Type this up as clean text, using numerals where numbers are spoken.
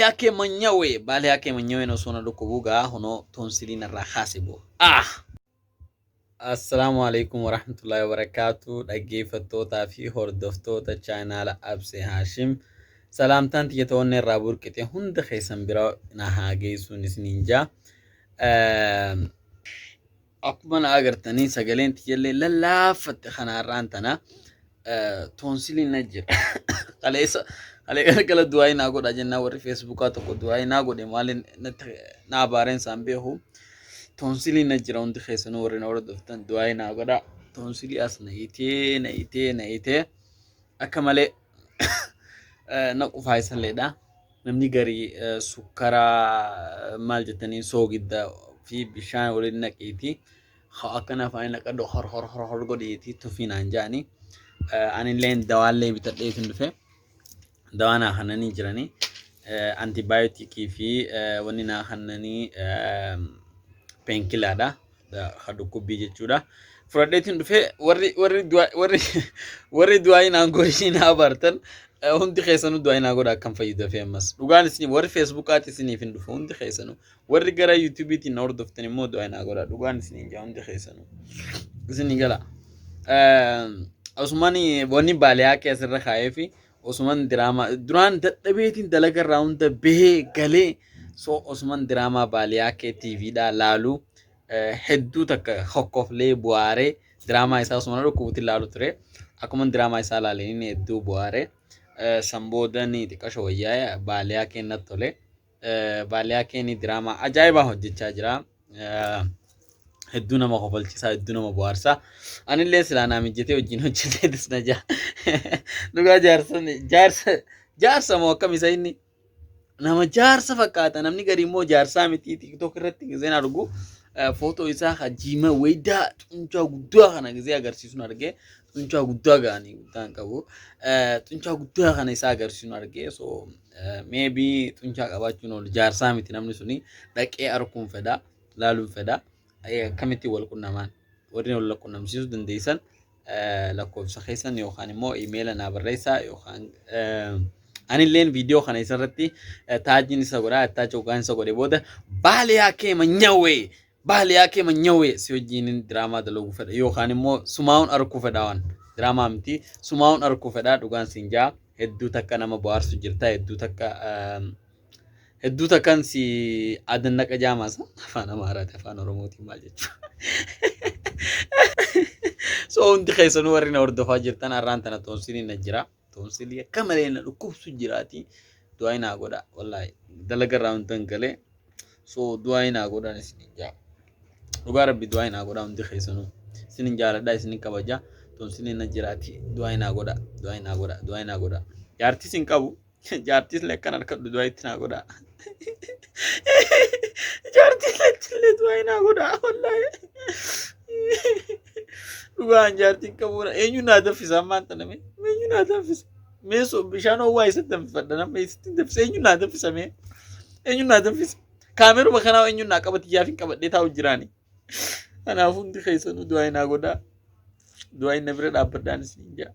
yake mwenyewe bali yake mwenyewe no sona lukubuga hono tonsilina rahasibu Assalamu alaikum warahmatullahi wabarakatuh dhaggeeffattoota fi hordoftoota chaanaala Abse Hashim salaamtaan tiyyatoonni irraa burqite hunda keessan bira na haa geessuun isiniin jaa akkuma na agartanii sagaleen tiyyaillee lallaafatte kanaarraan tana tonsilina jira qaleessa kala du'aa naa godha jennaa warri feesbuukaa tokko du'aa naa godhe maaliin naa baareen isaan beeku tonsilina jira hundi keessanuu warri na hordoftan du'aa naa godha tonsilii as na itee akka malee na qufaayisalleedha namni garii sukkaraa maal jettanii soogidda fi bishaan waliin naqiiti akkana afaan naqadhu hor godhiiti tufinaan jaani anillee dawaallee bitadhee hin dhufe dawana hanani jirani antibiotic fi wani na hanani painkiller da hadukubbi jechuudha furadeetin dhufe warri du'aa ina goshi na bartan hundi keessanu du'aa ina goda kan fayyada famous dhugaan isni warri facebook ati isni fin dhufe hundi keessanu warri gara youtube ti na hordoftan immoo du'aa ina goda dhugaan isni ja hundi keessanu isni gala Osmani wani baaliyaa keessarra kaayefi Osman drama duraan dadhabeetiin dalaga raawunda bahee galee so Osman drama baaliyaa kee TV dha laalu hedduu takka hokkoflee bu'aaree drama isaa Osman dhukkubutti laalu ture akkuma drama isaa laaleen hedduu bu'aaree samboodanii xiqqasho wayyaa baaliyaa kee natti tole baaliyaa kee ni drama ajaa'ibaa hojjechaa jira hedduu nama kofalchisaa hedduu nama bu'aarsaa anillee silaa naa mijjatee wajjin hojjetee disna jaa dhugaa jaarsa moo akkam isa inni nama jaarsa fakkaata namni gari immoo jaarsaa miti TikTok irratti giseen argu footoo isaa hajiima waydaa xuncaa guddaa kana gisee agarsiisuun argee xuncaa guddaa gaanii guddaan qabu xuncaa guddaa kana isaa agarsiisuun argee so maybe xuncaa qabaachuun ol jaarsaa miti namni suni dhaqee arkuun fedha laaluun fedha kamitti wal qunnamaan warri wal qunnamsiisuu dandeessan lakkoofsa keessan yookaan immoo email na barreessaa yookaan anilleen viidiyoo kana isarratti taajin isa godhaa attaacha ugaan isa godhe booda baale yake manyawe si wajjin drama dalagu fedha yookaan immoo sumaa'uun arkuu fedha waan drama miti sumaa'uun arkuu fedha dhugaan sinjaa hedduu takka nama bohaarsu jirta hedduu takkan si adannaqa jaamasa afaan amaaraati afaan oromootiin maal jechuudha so hundi keessanuu warri na hordofaa jirtan har'aan tana tonsilii na jira tonsilii akka malee na dhukkubsu jiraati du'aa inaa godha wallaahi dalaga irraa hundan galee so du'aa inaa godhan isin jaa dhugaa rabbi du'aa inaa godha hundi keessanuu isin jaaladha isin kabaja tonsilii na jiraati du'aa inaa godha jaartis hin qabu jaartis lekkan harkadhu du'aa itti naa godha jaartis lekkillee du'aa inaa godha wallaahi dhugaan jaartiin qabuudha eenyu naa danfisa ammaan taname eenyu naa danfisa mee so bishaan owwaa isatti danfifadha nama isatti danfisa eenyu naa danfisa kaameruma kanaa eenyu naa qabatiyyaaf hin qabadhee taa'u jiraani kanaaf hundi keessanuu du'aa inaa godhaa du'aa inna bira dhaabbadhaan isin jaa